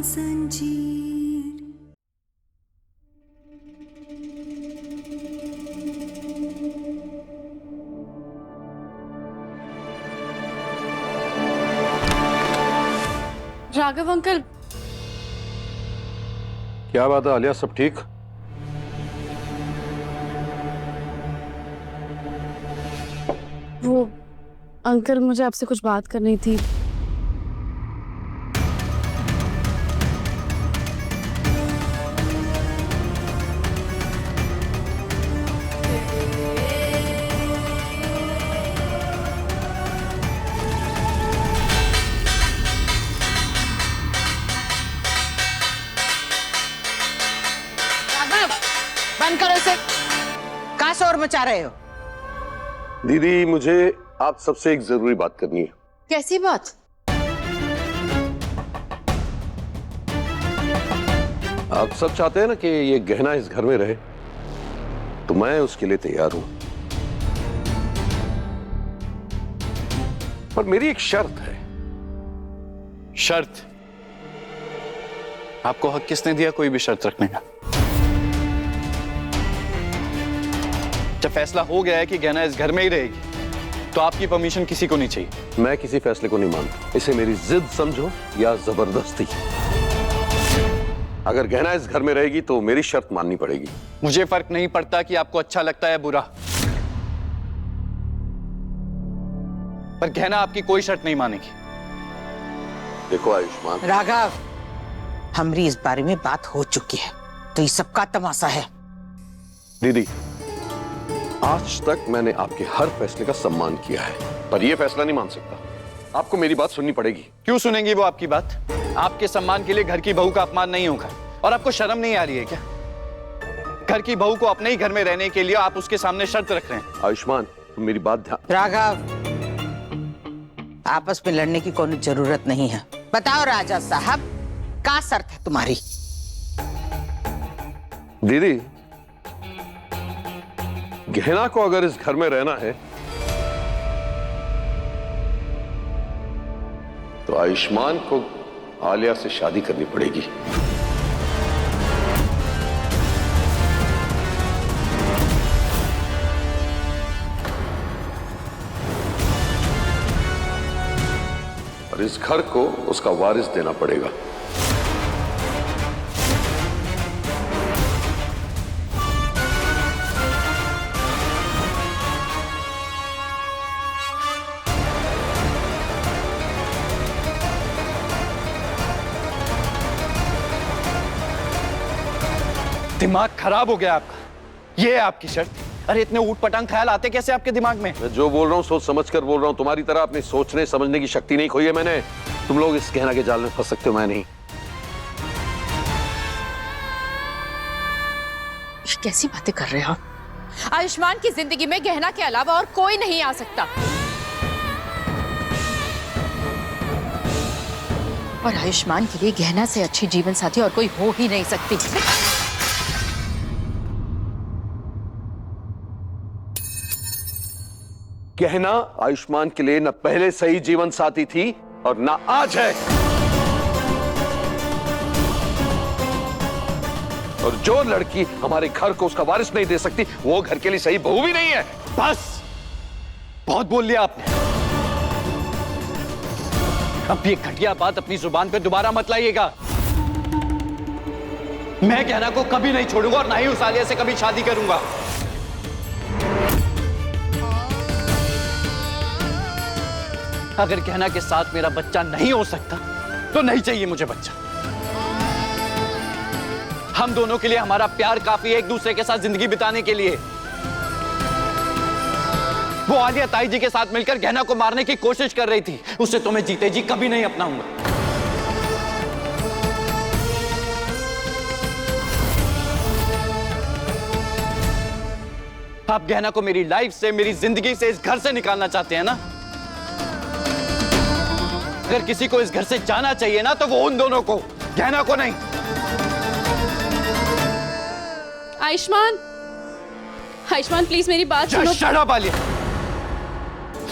जंजीर। राघव अंकल, क्या बात है आलिया, सब ठीक? वो अंकल, मुझे आपसे कुछ बात करनी थी। बंद करो इसे। कहाँ शोर मचा रहे हो? दीदी, मुझे आप सबसे एक जरूरी बात करनी है। कैसी बात? आप सब चाहते हैं ना कि ये गहना इस घर में रहे, तो मैं उसके लिए तैयार हूं, पर मेरी एक शर्त है। शर्त? आपको हक किसने दिया कोई भी शर्त रखने का? जब फैसला हो गया है कि गहना इस घर में ही रहेगी, तो आपकी परमिशन किसी को नहीं चाहिए। मैं किसी फैसले को नहीं मानता, इसे मेरी जिद समझो या जबरदस्ती। अगर गहना इस घर में रहेगी तो मेरी शर्त माननी पड़ेगी। मुझे फर्क नहीं पड़ता कि आपको अच्छा लगता है बुरा, पर गहना आपकी कोई शर्त नहीं मानेगी। देखो आयुष्मान, राघव, हमारी इस बारे में बात हो चुकी है, तो ये सबका तमाशा है। दीदी, आज तक मैंने आपके हर फैसले का सम्मान किया है, पर यह फैसला नहीं मान सकता। आपको मेरी बात सुननी पड़ेगी। क्यों सुनेंगी वो आपकी बात? आपके सम्मान के लिए घर की बहू का अपमान नहीं होगा। और आपको शर्म नहीं आ रही है क्या? घर की बहू को अपने ही घर में रहने के लिए आप उसके सामने शर्त रख रहे हैं। आयुष्मान, तुम मेरी बात ध्यान। राघव, आपस में लड़ने की कोई जरूरत नहीं है। बताओ राजा साहब, क्या शर्त है तुम्हारी? दीदी, गहना को अगर इस घर में रहना है तो आयुष्मान को आलिया से शादी करनी पड़ेगी। और इस घर को उसका वारिस देना पड़ेगा। दिमाग खराब हो गया आपका? ये है आपकी शर्त? अरे इतने ऊट-पटांग ख्याल आते कैसे आपके दिमाग में? मैं जो बोल रहा हूँ सोच समझ कर बोल रहा हूँ। तुम्हारी तरह अपनी सोचने समझने की शक्ति नहीं खोई है मैंने। तुम लोग इस गहना के जाल में फंस सकते हो, मैं नहीं। ये कैसी बातें कर रहे हो आप? आयुष्मान की जिंदगी में गहना के अलावा और कोई नहीं आ सकता, और आयुष्मान के लिए गहना से अच्छी जीवन साथी और कोई हो ही नहीं सकती। गहना आयुष्मान के लिए न पहले सही जीवन साथी थी और न आज है। और जो लड़की हमारे घर को उसका वारिस नहीं दे सकती, वो घर के लिए सही बहू भी नहीं है। बस, बहुत बोल लिया आपने। अब ये घटिया बात अपनी जुबान पे दोबारा मत लाइएगा। मैं गहना को कभी नहीं छोड़ूंगा और ना ही उस आलिया से कभी शादी करूंगा। अगर गहना के साथ मेरा बच्चा नहीं हो सकता तो नहीं चाहिए मुझे बच्चा। हम दोनों के लिए हमारा प्यार काफी है एक दूसरे के साथ जिंदगी बिताने के लिए। वो आलिया ताई जी के साथ मिलकर गहना को मारने की कोशिश कर रही थी, उसे तो मैं जीते जी कभी नहीं अपनाऊंगा। आप गहना को मेरी लाइफ से, मेरी जिंदगी से, इस घर से निकालना चाहते हैं ना? अगर किसी को इस घर से जाना चाहिए ना, तो वो उन दोनों को, गहना को नहीं। आयुष्मान, आयुष्मान प्लीज मेरी बात सुनो। शट अप आलिया,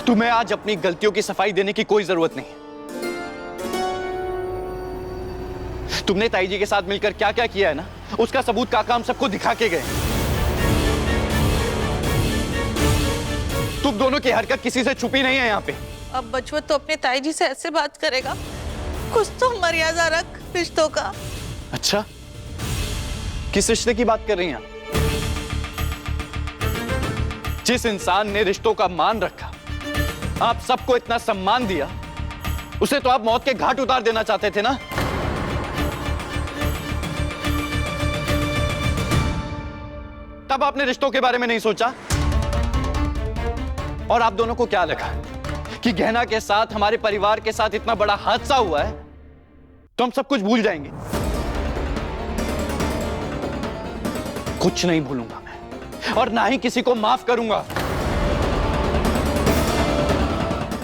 तुम्हें आज अपनी गलतियों की सफाई देने की कोई जरूरत नहीं। तुमने ताई जी के साथ मिलकर क्या क्या किया है ना, उसका सबूत काका हम सबको दिखा के गए। तुम दोनों की हरकत किसी से छुपी नहीं है यहाँ पे। अब बचवा तो अपने ताई जी से ऐसे बात करेगा? कुछ तो मर्यादा रख रिश्तों का। अच्छा, किस रिश्ते की बात कर रही हैं आप? जिस इंसान ने रिश्तों का मान रखा, आप सबको इतना सम्मान दिया, उसे तो आप मौत के घाट उतार देना चाहते थे ना? तब आपने रिश्तों के बारे में नहीं सोचा? और आप दोनों को क्या लगा कि गहना के साथ हमारे परिवार के साथ इतना बड़ा हादसा हुआ है तो हम सब कुछ भूल जाएंगे? कुछ नहीं भूलूंगा मैं, और ना ही किसी को माफ करूंगा।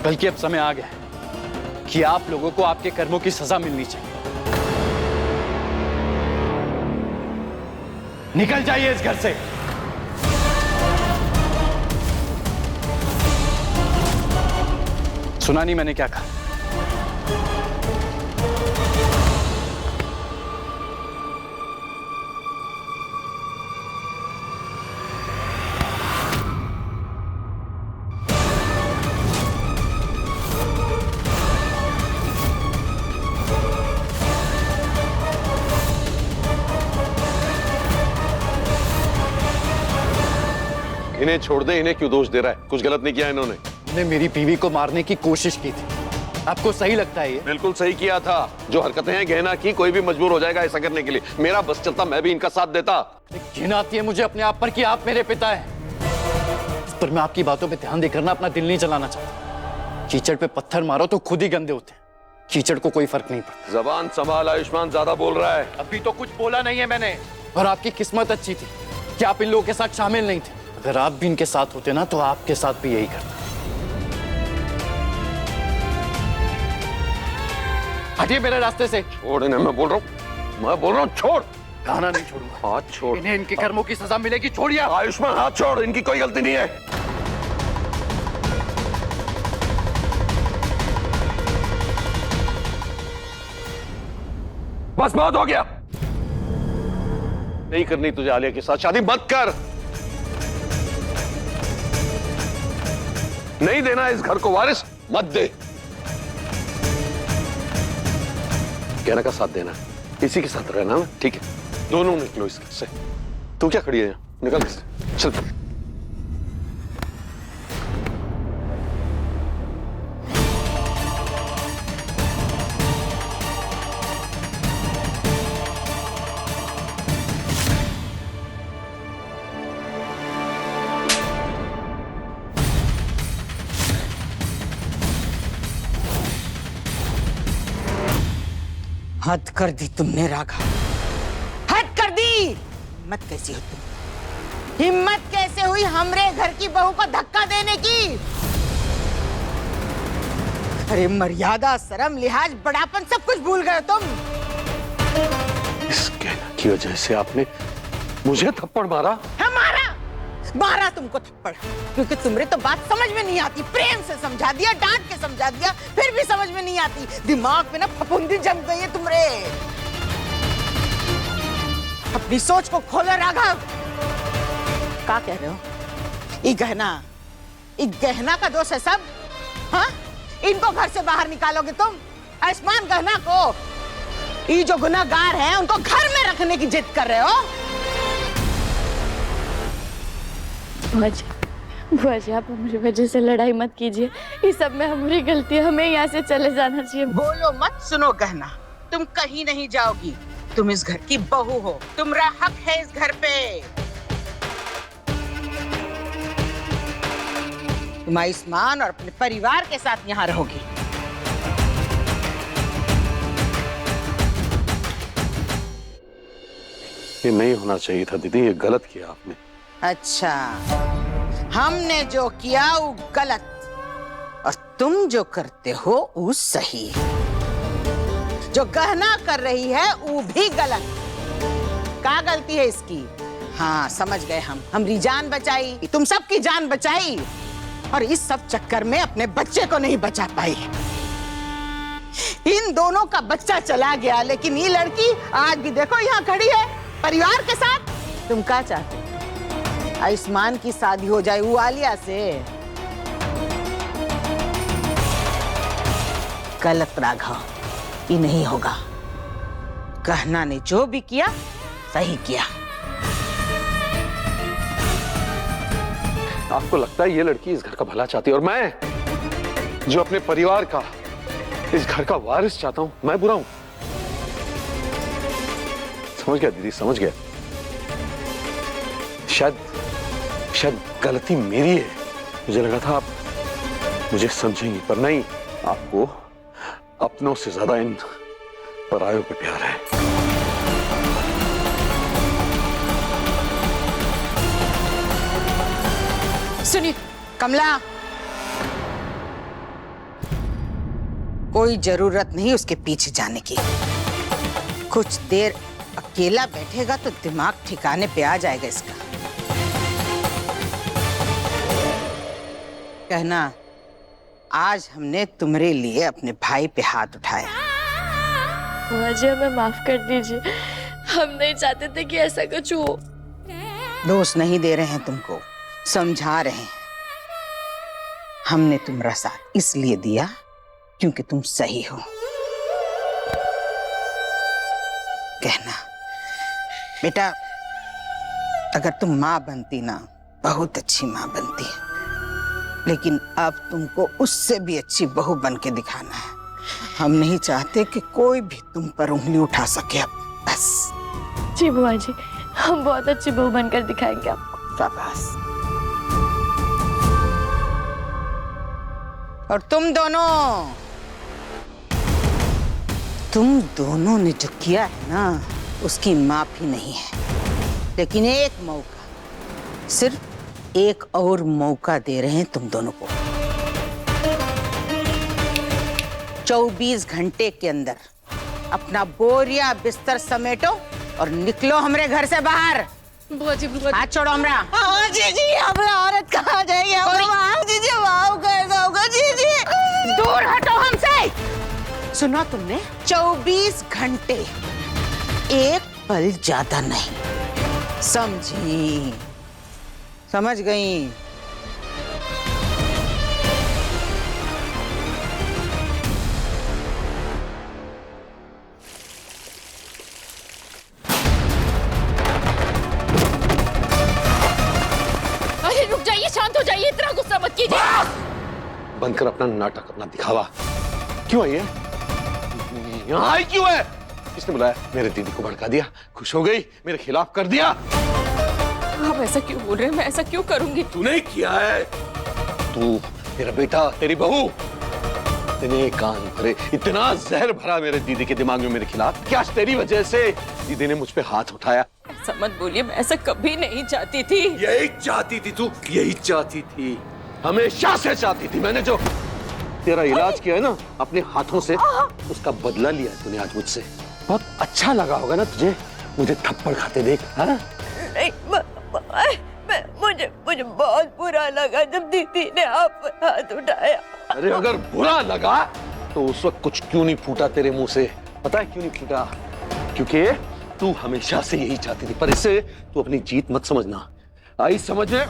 बल्कि अब समय आ गया है कि आप लोगों को आपके कर्मों की सजा मिलनी चाहिए। निकल जाइए इस घर से। सुना नहीं मैंने क्या कहा? इन्हें छोड़ दे, इन्हें क्यों दोष दे रहा है? कुछ गलत नहीं किया इन्होंने। ने मेरी बीवी को मारने की कोशिश की थी। आपको सही लगता है ये? बिल्कुल सही किया था। जो हरकतें हैं गहना की, कोई भी मजबूर हो जाएगा ऐसा करने के लिए। मेरा बस चलता मैं भी इनका साथ देता। घिन आती है मुझे अपने आप पर कि आप मेरे पिता हैं। पर मैं आपकी बातों पे ध्यान देकर ना अपना दिल नहीं जलाना चाहता। कीचड़ पे पत्थर मारो तो खुद ही गंदे होते हैं, कीचड़ को कोई फर्क नहीं पड़ता। जबान संभाल आयुष्मान, ज्यादा बोल रहा है। अभी तो कुछ बोला नहीं है मैंने। और आपकी किस्मत अच्छी थी कि आप इन लोगों के साथ शामिल नहीं थे। अगर आप भी इनके साथ होते ना तो आपके साथ भी यही करता। हटिए मेरे रास्ते से। छोड़ इन्हें, मैं बोल रहा हूँ छोड़। गाना नहीं छोड़ूंगा। हाथ छोड़। इन्हें इनके कर्मों की सजा मिलेगी। छोड़िए आयुष्मान, हाथ छोड़, इनकी कोई गलती नहीं है। बस बहुत हो गया। नहीं करनी तुझे आलिया के साथ शादी, मत कर। नहीं देना इस घर को वारिस, मत दे। कहना का साथ देना, इसी के साथ रहना ना, ठीक है? दोनों निकलो इस घर से। तू क्या खड़ी है यहाँ? निकल इससे, चल। हद कर दी तुमने राघव, हद कर दी। हिम्मत कैसी हो तुम? हिम्मत कैसे हुई हमरे घर की बहू को धक्का देने की? अरे मर्यादा, शर्म, लिहाज, बड़ापन सब कुछ भूल गए तुम। इस गहना की वजह से आपने मुझे थप्पड़ मारा? मारा तुमको थप्पड़ क्योंकि तुम्हें तो बात समझ में नहीं आती। प्रेम से समझा दिया, डांट के समझा दिया, फिर भी समझ में नहीं आती। दिमाग में ना फफूंदी जम गई है तुम्हारे। अपनी सोच को खोलो राघव। क्या कह रहे हो? ये गहना का दोष है सब? हाँ, इनको घर से बाहर निकालोगे तुम? आयुष्मान गहना को, ये जो गुनाहगार हैं उनको घर में रखने की जिद कर रहे हो? बुआ जी, आप हमारी वजह से लड़ाई मत कीजिए। ये सब में हमारी गलती है, हमें यहाँ से चले जाना चाहिए। बोलो मत। सुनो गहना, तुम कहीं नहीं जाओगी। तुम इस घर की बहू हो, तुम्हारा हक है इस घर पे। तुम आयुष्मान और अपने परिवार के साथ यहाँ रहोगी। ये नहीं होना चाहिए था दीदी, ये गलत किया आपने। अच्छा, हमने जो किया वो गलत और तुम जो करते हो वो सही। जो गहना कर रही है वो भी गलत। क्या गलती है इसकी? हाँ, समझ गए हम। हमारी जान बचाई, तुम सबकी जान बचाई, और इस सब चक्कर में अपने बच्चे को नहीं बचा पाई। इन दोनों का बच्चा चला गया, लेकिन ये लड़की आज भी देखो यहाँ खड़ी है परिवार के साथ। तुम क्या चाहते हो? आयुष्मान की शादी हो जाए वो आलिया से? गलत राघव, ये नहीं होगा। गहना ने जो भी किया सही किया। आपको लगता है ये लड़की इस घर का भला चाहती है और मैं जो अपने परिवार का, इस घर का वारिस चाहता हूं, मैं बुरा हूं? समझ गया दीदी, समझ गया। शायद गलती मेरी है। मुझे लगा था आप मुझे समझेंगी, पर नहीं, आपको अपनों से ज्यादा इन परायों पे प्यार है। सुनिए कमला, कोई जरूरत नहीं उसके पीछे जाने की। कुछ देर अकेला बैठेगा तो दिमाग ठिकाने पे आ जाएगा इसका। कहना, आज हमने तुम्हारे लिए अपने भाई पे हाथ उठाया। बुआ जी हमें माफ कर दीजिए, हम नहीं चाहते थे कि ऐसा कुछ हो। दोष नहीं दे रहे हैं तुमको, समझा रहे हैं। हमने तुम्हारा साथ इसलिए दिया क्योंकि तुम सही हो। कहना बेटा, अगर तुम माँ बनती ना, बहुत अच्छी माँ बनती, लेकिन अब तुमको उससे भी अच्छी बहू बन के दिखाना है। हम नहीं चाहते कि कोई भी तुम पर उंगली उठा सके। अब बस। जी बुआ जी, हम बहुत अच्छी बहू बनकर दिखाएंगे आपको। शाबाश। और तुम दोनों ने जो किया है ना, उसकी माफी नहीं है। लेकिन एक मौका, सिर्फ एक और मौका दे रहे हैं तुम दोनों को। 24 घंटे के अंदर अपना बोरिया बिस्तर समेटो और निकलो हमरे घर से बाहर। बुआ जी, हाथ छोड़ो हमरा। जी हमरा औरत कहाँ जाएगी? जी वाव कर दोगा जी। दूर हटो हमसे। सुना तुमने? 24 घंटे, एक पल ज्यादा नहीं। समझी? समझ गई? अरे रुक जाइए, शांत हो जाइए, इतना गुस्सा मत कीजिए। बंद कर अपना नाटक, अपना दिखावा। क्यों आई है? यहाँ आई क्यों है? किसने बुलाया? मेरे दीदी को भड़का दिया, खुश हो गई, मेरे खिलाफ कर दिया। आप ऐसा क्यों बोल रहे हैं? मैं ऐसा क्यों करूंगी? तूने किया है। तू, तेरा बेटा, तेरी बहू, इतने कान भरे, इतना जहर भरा मेरे दीदी के दिमाग में मेरे खिलाफ। क्या तेरी वजह से दीदी ने मुझ पे हाथ उठाया? ऐसा मत बोलिए, मैं ऐसा कभी नहीं चाहती थी। यही चाहती थी तू, यही चाहती थी, हमेशा से चाहती थी। मैंने जो तेरा इलाज किया है ना अपने हाथों से, उसका बदला लिया है तूने आज मुझसे। बहुत अच्छा लगा होगा ना तुझे मुझे थप्पड़ खाते देख, हाँ? नहीं, मुझे बहुत बुरा लगा जब दीदी ने आप पर हाथ उठाया। अरे अगर बुरा लगा तो उस वक्त कुछ क्यों नहीं फूटा तेरे मुंह से? पता है क्यों नहीं फूटा? क्योंकि तू हमेशा से यही चाहती थी। पर इससे तू अपनी जीत मत समझना। आई समझ में?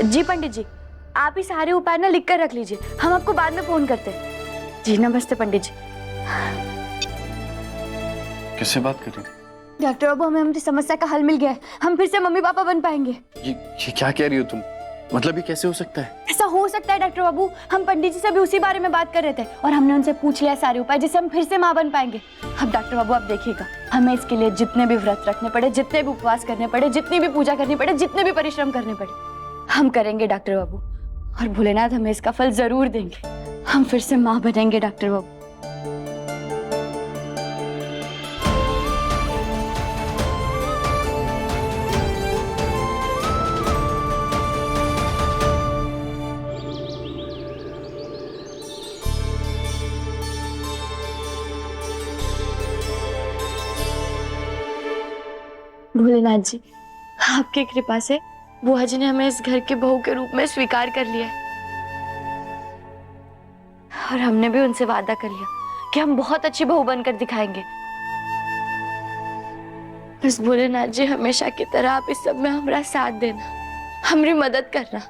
जी पंडित जी, आप ही सारे उपाय ना लिख कर रख लीजिए, हम आपको बाद में फोन करते हैं। जी नमस्ते पंडित जी। किससे बात कर रही थी? डॉक्टर बाबू, हमें हमारी समस्या का हल मिल गया है, हम फिर से मम्मी पापा बन पाएंगे। ये क्या कह रही हो तुम? मतलब ये कैसे हो सकता है? ऐसा हो सकता है डॉक्टर बाबू, हम पंडित जी से भी उसी बारे में बात कर रहे थे और हमने उनसे पूछ लिया सारे उपाय जिससे हम फिर से माँ बन पाएंगे। अब डॉक्टर बाबू आप देखिएगा, हमें इसके लिए जितने भी व्रत रखने पड़े, जितने भी उपवास करने पड़े, जितनी भी पूजा करनी पड़े, जितने भी परिश्रम करने पड़े, हम करेंगे डॉक्टर बाबू। और भोलेनाथ हमें इसका फल जरूर देंगे, हम फिर से माँ बनेंगे डॉक्टर बाबू। भोलेनाथ जी, आपकी कृपा से बुआ जी ने हमें इस घर की बहू के रूप में स्वीकार कर लिया है और हमने भी उनसे वादा कर लिया कि हम बहुत अच्छी बहू बनकर दिखाएंगे। बस भोलेनाथ जी हमेशा की तरह आप इस सब में हमारा साथ देना, हमारी मदद करना।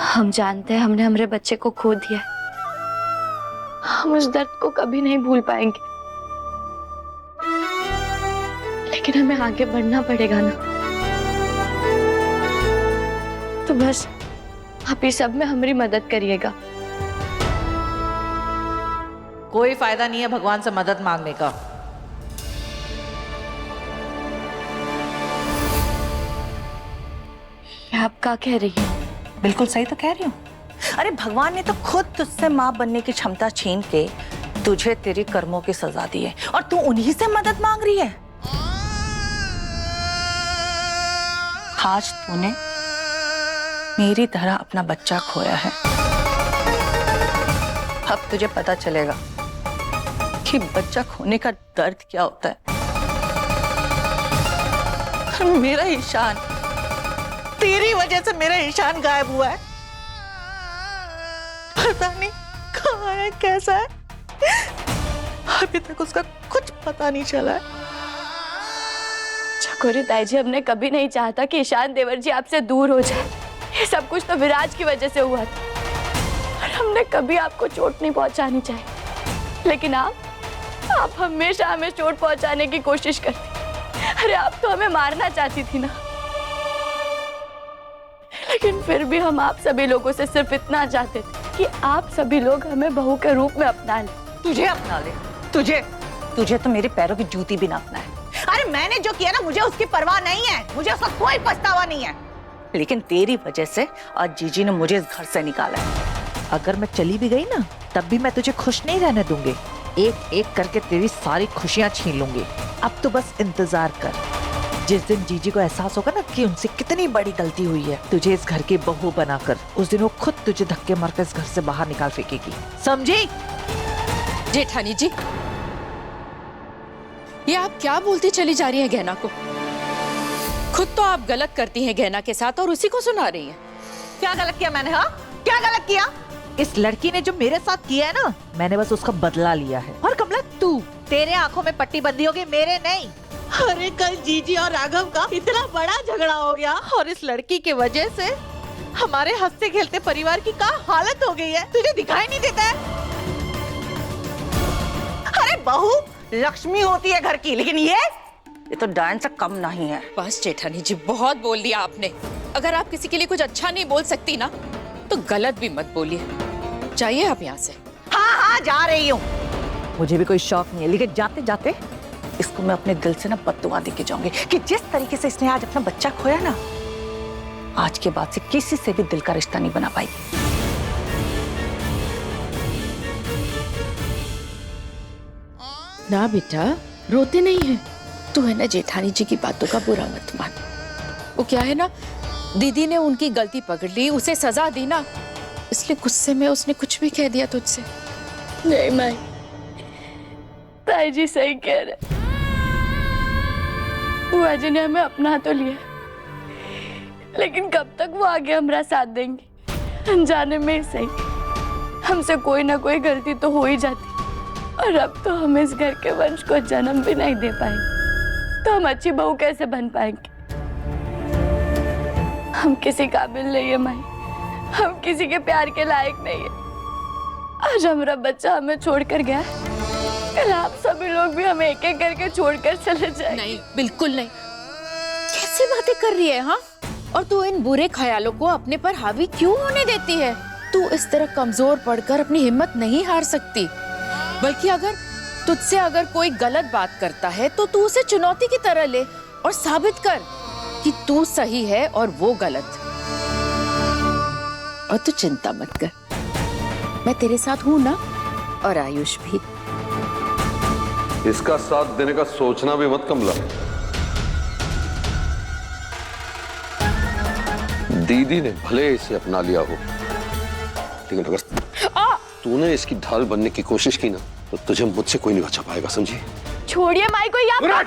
हम जानते हैं हमने हमारे बच्चे को खो दिया है, हम उस दर्द को कभी नहीं भूल पाएंगे, लेकिन हमें आगे बढ़ना पड़ेगा ना। तो बस आप इस सब में हमारी मदद करिएगा। कोई फायदा नहीं है भगवान से मदद मांगने का। आप क्या कह रही हैं? बिल्कुल सही तो कह रही हूँ। अरे भगवान ने तो खुद तुझसे माँ बनने की क्षमता छीन के तुझे तेरी कर्मों की सजा दी है और तू उन्हीं से मदद मांग रही है। आज तूने मेरी तरह अपना बच्चा खोया है। अब तुझे पता चलेगा कि बच्चा खोने का दर्द क्या होता है। मेरा ईशान, तेरी वजह से मेरा ईशान गायब हुआ है। पता नहीं कहाँ है, कैसा है, अभी तक उसका कुछ पता नहीं चला है। चकोरी ताई जी, हमने कभी नहीं चाहता कि ईशान देवर जी आपसे दूर हो जाए। ये सब कुछ तो विराज की वजह से हुआ था और हमने कभी आपको चोट नहीं पहुंचानी चाहिए, लेकिन आप हमेशा हमें चोट पहुंचाने की कोशिश करती। अरे आप तो हमें मारना चाहती थी ना, लेकिन फिर भी हम आप सभी लोगों से सिर्फ इतना चाहते थे कि आप सभी लोग हमें बहू के रूप में अपना लें। तुझे अपना ले? तुझे तो मेरे पैरों की जूती भी ना अपना है। अरे मैंने जो किया ना, मुझे उसकी परवाह नहीं है, मुझे उसका कोई पछतावा नहीं है, लेकिन तेरी वजह से आज जीजी ने मुझे इस घर से निकाला है। अगर मैं चली भी गई ना, तब भी मैं तुझे खुश नहीं रहने दूंगी। एक एक करके तेरी सारी खुशियां छीन लूंगी। अब तो बस इंतजार कर, जिस दिन जीजी को एहसास होगा ना कि उनसे कितनी बड़ी गलती हुई है, तुझे इस घर की बहू बनाकर, उस दिन वो खुद तुझे धक्के मारकर इस घर से बाहर निकाल फेंकेगी, समझी? जेठानी जी, ये आप क्या बोलती चली जा रही हैं गहना को? खुद तो आप गलत करती हैं गहना के साथ और उसी को सुना रही हैं। क्या गलत किया मैंने? हाँ, क्या गलत किया? इस लड़की ने जो मेरे साथ किया है ना, मैंने बस उसका बदला लिया है। और कमला, तू, तेरे आंखों में पट्टी बंदी होगी, मेरे नहीं। अरे कल जीजी और राघव का इतना बड़ा झगड़ा हो गया और इस लड़की की वजह से हमारे हंसते खेलते परिवार की क्या हालत हो गई है, तुझे दिखाई नहीं देता है? अरे बहू लक्ष्मी होती है घर की, लेकिन ये तो डायन से कम नहीं है। बस जेठानी जी, बहुत बोल दिया आपने। अगर आप किसी के लिए कुछ अच्छा नहीं बोल सकती ना, तो गलत भी मत बोलिए। जाइए आप यहाँ से। हाँ, जा रही हूँ। मुझे भी कोई शौक नहीं है, लेकिन जाते जाते इसको मैं अपने दिल से ना बद्दुआ दे के जाऊंगी कि जिस तरीके से इसने आज अपना बच्चा खोया ना, आज के बाद से किसी से भी दिल का रिश्ता नहीं बना पाएगी। ना बेटा, रोते नहीं है। तू है ना जेठानी जी की बातों का बुरा मत मान। वो क्या है ना, दीदी ने उनकी गलती पकड़ ली, उसे सजा दी ना, इसलिए गुस्से में उसने कुछ भी कह दिया तुझसे। नहीं माई, ताई जी सही कह रहे। बुआ जी ने हमें अपना तो लिया, लेकिन कब तक वो आगे हमारा साथ देंगे? अनजाने में सही, हमसे कोई ना कोई गलती तो हो ही जाती, और अब तो हम इस घर के वंश को जन्म भी नहीं दे पाएंगे, तो हम अच्छी बहू कैसे बन पाएंगे? हम किसी काबिल नहीं है माई, हम किसी के प्यार के लायक नहीं है। आज हमारा बच्चा हमें छोड़कर गया, कल आप सभी लोग भी हमें एक एक करके छोड़कर चले जाएंगे। नहीं, बिल्कुल नहीं। कैसे बातें कर रही है? हाँ, और तू इन बुरे ख्यालों को अपने पर हावी क्यों होने देती है? तू इस तरह कमजोर पड़कर अपनी हिम्मत नहीं हार सकती, बल्कि अगर तुझसे अगर कोई गलत बात करता है तो तू उसे चुनौती की तरह ले और साबित कर कि तू सही है और वो गलत। और तू चिंता मत कर, मैं तेरे साथ हूं ना, और आयुष भी। इसका साथ देने का सोचना भी मत कमला। दीदी ने भले इसे अपना लिया हो, लेकिन अगर तूने इसकी ढाल बनने की कोशिश की ना, तो तुझे मुझसे कोई नहीं बचा पाएगा, समझी? छोड़िए माई को, यहाँ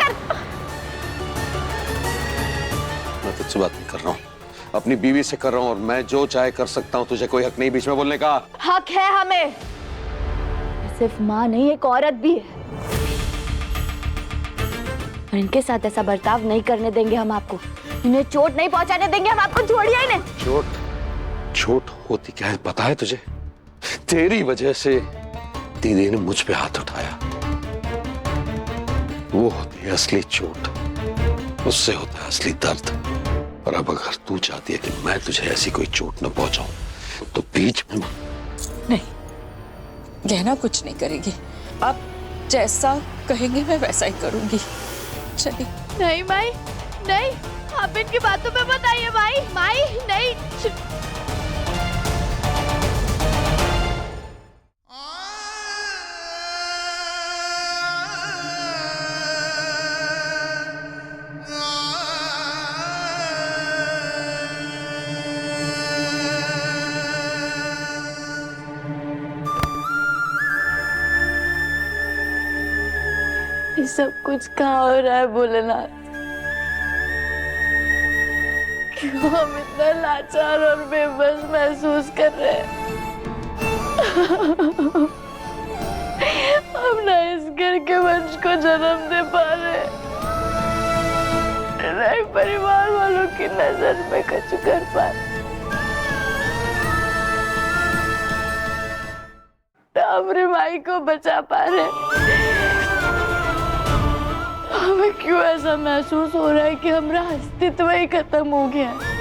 मैं तुझसे बात नहीं कर रहा हूँ, अपनी बीवी से कर रहा हूँ, और मैं जो चाहे कर सकता हूँ, तुझे कोई हक नहीं बीच में बोलने का। हक है हमें। सिर्फ माँ नहीं, एक औरत भी है, और इनके साथ ऐसा बर्ताव नहीं करने देंगे हम आपको। इन्हें चोट नहीं पहुंचाने देंगे हम आपको। छोड़िए इन्हें। चोट होती क्या है पता है तुझे? तेरी वजह से दीदी ने मुझ पे हाथ उठाया, वो होती है असली चोट, उससे होता है असली दर्द। और अब अगर तू चाहती है कि मैं तुझे ऐसी कोई चोट न पहुंचाऊं तो बीच में नहीं, गहना कुछ नहीं करेगी। आप जैसा कहेंगे मैं वैसा ही करूंगी। चलिए। नहीं माई, नहीं, आप इनकी बातों पे मत आइए माई। माई नहीं। ये सब कुछ कहाँ हो रहा है भोलेनाथ? क्यों हम इतना लाचार और बेबस महसूस कर रहे हैं? हम ना इस घर के वंश को जन्म दे पा रहे, ना ही परिवार वालों की नजर में कुछ कर पा रहे, ना अपनी माई को बचा पा रहे। हमें क्यों ऐसा महसूस हो रहा है कि हमारा अस्तित्व ही खत्म हो गया है?